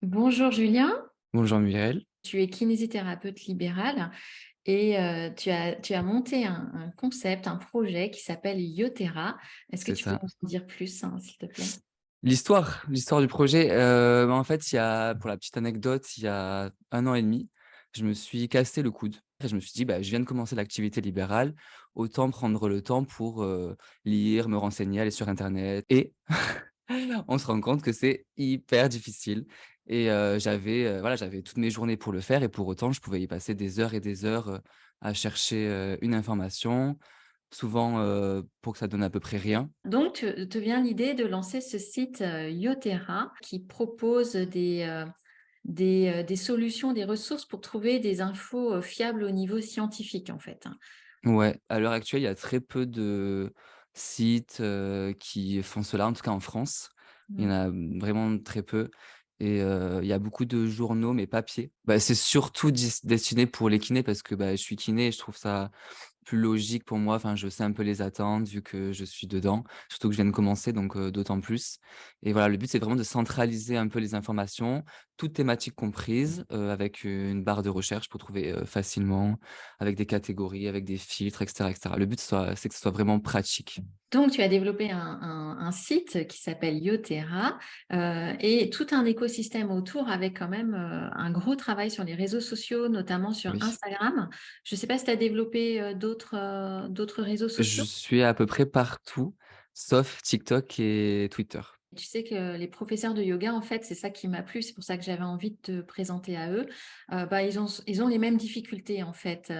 Bonjour Julien, Bonjour Muriel, tu es kinésithérapeute libéral et tu as monté un concept, un projet qui s'appelle Yotera. Est-ce que c'est tu peux ça. nous en dire plus, hein, s'il te plaît? L'histoire du projet, en fait, pour la petite anecdote, il y a 1 an et demi, je me suis cassé le coude. Et je me suis dit: «Bah, je viens de commencer l'activité libérale, autant prendre le temps pour, lire, me renseigner, aller sur internet» et on se rend compte que c'est hyper difficile et j'avais toutes mes journées pour le faire et pour autant, je pouvais y passer des heures et des heures, à chercher, une information, souvent, pour que ça donne à peu près rien. Donc, te vient l'idée de lancer ce site Yotera qui propose des solutions, des ressources pour trouver des infos fiables au niveau scientifique, en fait, hein. Ouais, à l'heure actuelle, il y a très peu de sites, qui font cela, en tout cas en France. Il y en Mm. a, vraiment très peu et il y a beaucoup de journaux, mais papier. Bah, c'est surtout destiné pour les kinés parce que, bah, je suis kiné et je trouve ça plus logique pour moi. Enfin, je sais un peu les attentes vu que je suis dedans, surtout que je viens de commencer donc d'autant plus et voilà, le but, c'est vraiment de centraliser un peu les informations, toutes thématiques comprises, avec une barre de recherche pour trouver, facilement, avec des catégories, avec des filtres et cetera. Le but, c'est que ce soit vraiment pratique. Donc, tu as développé un site qui s'appelle Yotera et tout un écosystème autour avec quand même un gros travail sur les réseaux sociaux, notamment sur Oui. Instagram. Je ne sais pas si tu as développé d'autres réseaux Je sociaux. suis à peu près partout, sauf TikTok et Twitter. Tu sais que les professeurs de yoga, en fait, c'est ça qui m'a plu, c'est pour ça que j'avais envie de te présenter à eux. Bah, ils ont les mêmes difficultés, en fait,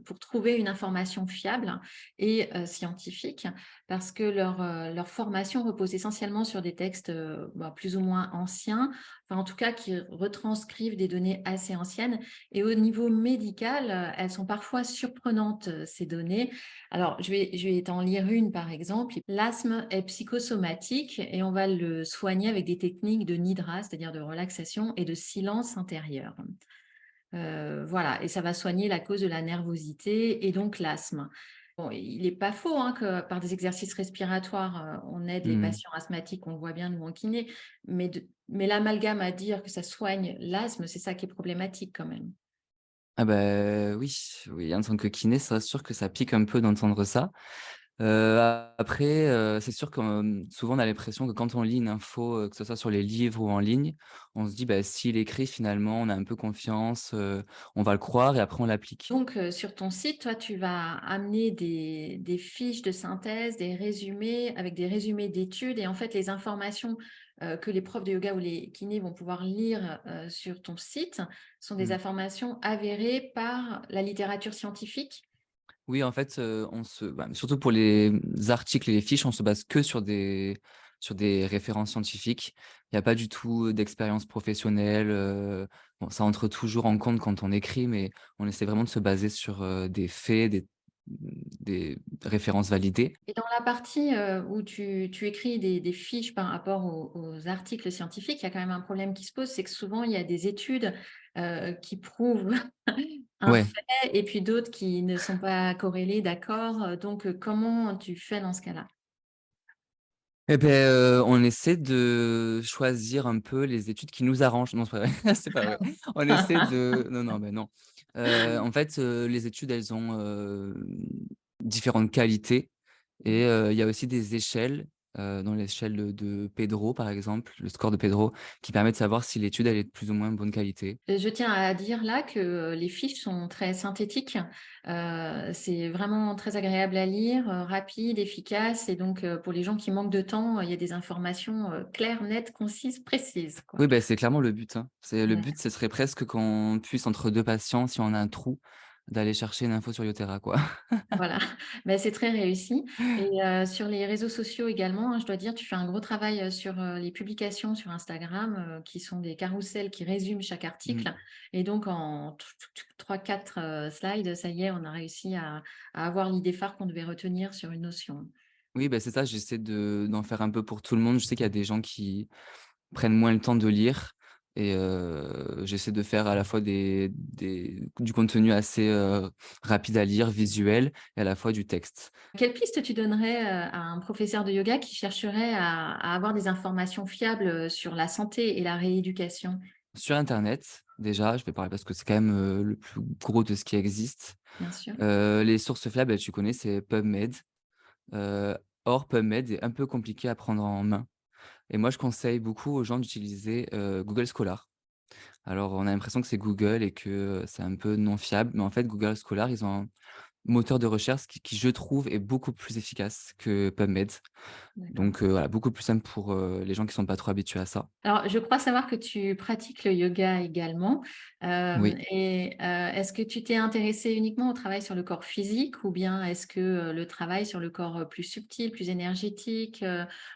pour trouver une information fiable et scientifique, parce que leur formation repose essentiellement sur des textes bah, plus ou moins anciens, enfin, en tout cas qui retranscrivent des données assez anciennes. Et au niveau médical, elles sont parfois surprenantes, ces données. Alors, je vais t'en lire une, par exemple. L'asthme est psychosomatique et on va le soigner avec des techniques de nidra, c'est-à-dire de relaxation et de silence intérieur. Voilà, et ça va soigner la cause de la nervosité et donc l'asthme. Bon, il n'est pas faux hein, que par des exercices respiratoires, on aide les Mmh. patients asthmatiques, on le voit bien nous en kiné, mais l'amalgame à dire que ça soigne l'asthme, c'est ça qui est problématique quand même. Ah bah, oui, oui, en tant que kiné, c'est sûr que ça pique un peu d'entendre ça. Après, c'est sûr que, souvent on a l'impression que quand on lit une info, que ce soit sur les livres ou en ligne, on se dit: «Bah, s'il écrit finalement, on a un peu confiance, on va le croire et après on l'applique». Donc, sur ton site, toi, tu vas amener des fiches de synthèse, des résumés avec des résumés d'études et en fait, les informations, que les profs de yoga ou les kinés vont pouvoir lire, sur ton site sont des Mmh. informations avérées par la littérature scientifique? Oui, en fait, surtout pour les, articles et les fiches, on se base que sur des références scientifiques. Il y a pas du tout d'expérience professionnelle, bon, ça entre toujours en compte quand on écrit, mais on essaie vraiment de se baser sur, des faits, des références validées. Et dans la partie, où tu écris des fiches par rapport aux articles scientifiques, il y a quand même un problème qui se pose, c'est que souvent il y a des études, qui prouvent un Ouais. fait et puis d'autres qui ne sont pas corrélées, d'accord? Donc, comment tu fais dans ce cas-là? Et beh, on essaie de choisir un peu les études qui nous arrangent. Non, c'est pas vrai, c'est pas vrai. On essaie de non, non, non. En fait, les études, elles ont, différentes qualités et il y a aussi des échelles, dans l'échelle de Pedro, par exemple, le score de Pedro, qui permet de savoir si l'étude, elle est de plus ou moins bonne qualité. Je tiens à dire là que, les fiches sont très synthétiques, c'est vraiment très agréable à lire, rapide, efficace et donc, pour les gens qui manquent de temps, il y a des informations, claires, nettes, concises, précises, quoi. Oui, bah, c'est clairement le but, hein. C'est le Ouais. but, ce serait presque qu'on puisse, entre 2 patients, si on a un trou, d'aller chercher une info sur Yotera, quoi. Voilà, bah, c'est très réussi et sur les réseaux sociaux également, hein, je dois dire, tu fais un gros travail, sur, les publications sur Instagram, qui sont des carousels qui résument chaque Mmh. article et donc en 3-4 slides, ça y est, on a réussi à avoir l'idée phare qu'on devait retenir sur une notion. Oui, bah, c'est ça, j'essaie d'en faire un peu pour tout le monde. Je sais qu'il y a des gens qui prennent moins le temps de lire, et j'essaie de faire à la fois du contenu assez, rapide à lire, visuel et à la fois du texte. Quelle piste tu donnerais, à un professeur de yoga qui chercherait à avoir des informations fiables, sur la santé et la rééducation? Sur internet, déjà, je vais parler parce que c'est quand même, le plus gros de ce qui existe. Bien sûr. Les sources fiables, tu connais, c'est PubMed. Heu, Or PubMed est un peu compliqué à prendre en main et moi je conseille beaucoup aux gens d'utiliser, Google Scholar. Alors on a l'impression que c'est Google et que, c'est un peu non fiable, mais en fait Google Scholar, ils ont un moteur de recherche qui je trouve est beaucoup plus efficace que PubMed. D'accord. Donc voilà, beaucoup plus simple pour, les gens qui sont pas trop habitués à ça. Alors, je crois savoir que tu pratiques le yoga également, Oui. est-ce que tu t'es intéressée uniquement au travail sur le corps physique ou bien est-ce que, le travail sur le corps, plus subtil, plus énergétique,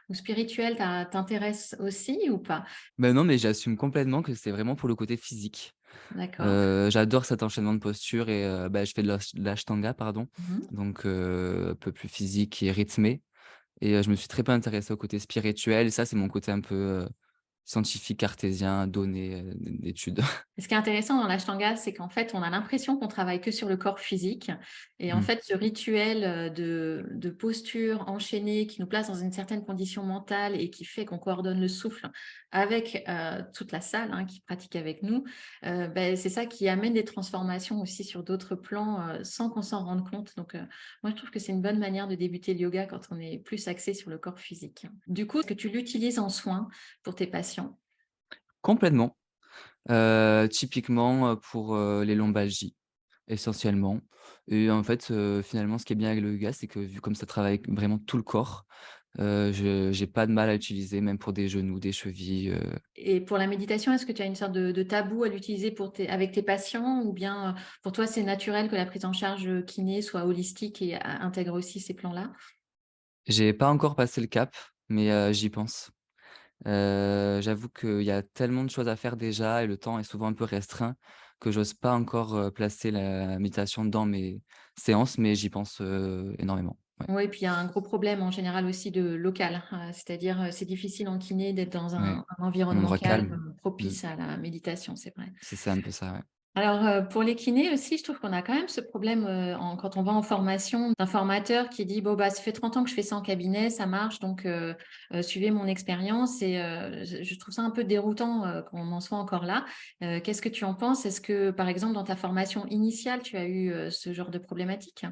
ou spirituel t'intéresse aussi ou pas? Ben non, mais j'assume complètement que c'est vraiment pour le côté physique. D'accord. J'adore cet enchaînement de postures et je fais de l'ashtanga, pardon, Mmh. donc un peu plus physique et rythmé et je me suis très peu intéressé au côté spirituel. Ça, c'est mon côté un peu, scientifique, cartésien, donné, d'études. Et ce qui est intéressant dans l'ashtanga, c'est qu'en fait, on a l'impression qu'on travaille que sur le corps physique et en Mmh. fait, ce rituel, de posture enchaînée qui nous place dans une certaine condition mentale et qui fait qu'on coordonne le souffle avec, toute la salle, hein, qui pratique avec nous, c'est ça qui amène des transformations aussi sur d'autres plans, sans qu'on s'en rende compte. Donc, moi, je trouve que c'est une bonne manière de débuter le yoga quand on est plus axé sur le corps physique. Du coup, est-ce que tu l'utilises en soins pour tes patients? Complètement. Typiquement, pour, les lombalgies, essentiellement et en fait, finalement, ce qui est bien avec le yoga, c'est que vu comme ça travaille vraiment tout le corps, je j'ai pas de mal à l'utiliser même pour des genoux, des chevilles, Et pour la méditation, est-ce que tu as une sorte de tabou à l'utiliser avec tes patients ou bien, pour toi, c'est naturel que la prise en charge, kiné soit holistique et intègre aussi ces plans-là? J'ai pas encore passé le cap, mais j'y pense. J'avoue qu'il y a tellement de choses à faire déjà et le temps est souvent un peu restreint que j'ose pas encore, placer la méditation dans mes séances, mais j'y pense, énormément. Ouais, Oui, puis il y a un gros problème en général aussi de local, c'est-à-dire, c'est difficile en kiné d'être dans ouais. un Un environnement endroit calme, calme. Mmh. propice à la méditation, c'est vrai. C'est un peu ça, ouais. Alors, pour les kinés aussi, je trouve qu'on a quand même ce problème, quand on va en formation, d'un formateur qui dit: «Bon, bah, ça fait 30 ans que je fais ça en cabinet, ça marche donc suivez mon expérience» et je trouve ça un peu déroutant, qu'on en soit encore là. Qu'est-ce que tu en penses? Est-ce que, par exemple, dans ta formation initiale, tu as eu, ce genre de problématique?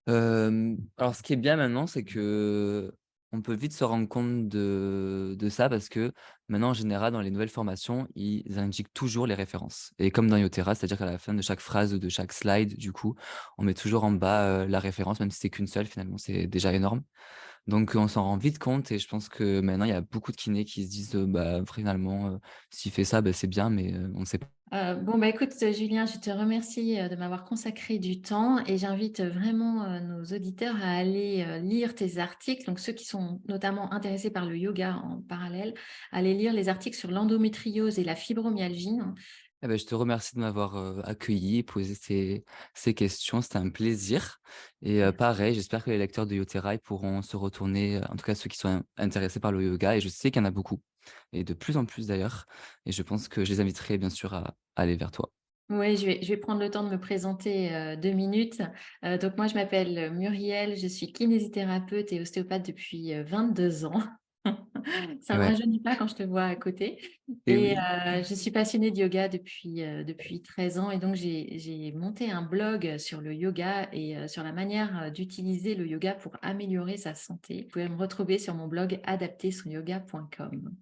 Alors ce qui est bien maintenant, c'est que on peut vite se rendre compte de ça parce que maintenant, en général, dans les nouvelles formations, ils indiquent toujours les références et comme dans Yotera, c'est-à-dire qu'à la fin de chaque phrase ou de chaque slide, du coup, on met toujours en bas, la référence, même si c'est qu'une seule, finalement, c'est déjà énorme. Donc on s'en rend vite compte et je pense que maintenant, il y a beaucoup de kinés qui se disent, «Bah, finalement, s'il fait ça, bah, c'est bien», mais on ne sait pas. Bon, bah, écoute, Julien, je te remercie, de m'avoir consacré du temps et j'invite vraiment, nos auditeurs à aller, lire tes articles. Donc ceux qui sont notamment intéressés par le yoga en parallèle, à aller lire les articles sur l'endométriose et la fibromyalgie. Eh beh, je te remercie de m'avoir, accueilli et posé ces questions. C'était un plaisir et pareil, j'espère que les lecteurs de Yotera, ils pourront se retourner, en tout cas ceux qui sont intéressés par le yoga et je sais qu'il y en a beaucoup et de plus en plus d'ailleurs et je pense que je les inviterai bien sûr à aller vers toi. Oui, je vais prendre le temps de me présenter, 2 minutes. Donc moi, je m'appelle Muriel, je suis kinésithérapeute et ostéopathe depuis, 22 ans. Ça Et ne me ouais, rajeunit pas quand je te vois à côté et et oui. je suis passionnée de yoga depuis 13 ans et donc j'ai monté un blog sur le yoga et sur la manière, d'utiliser le yoga pour améliorer sa santé. Vous pouvez me retrouver sur mon blog adapté-yoga.com.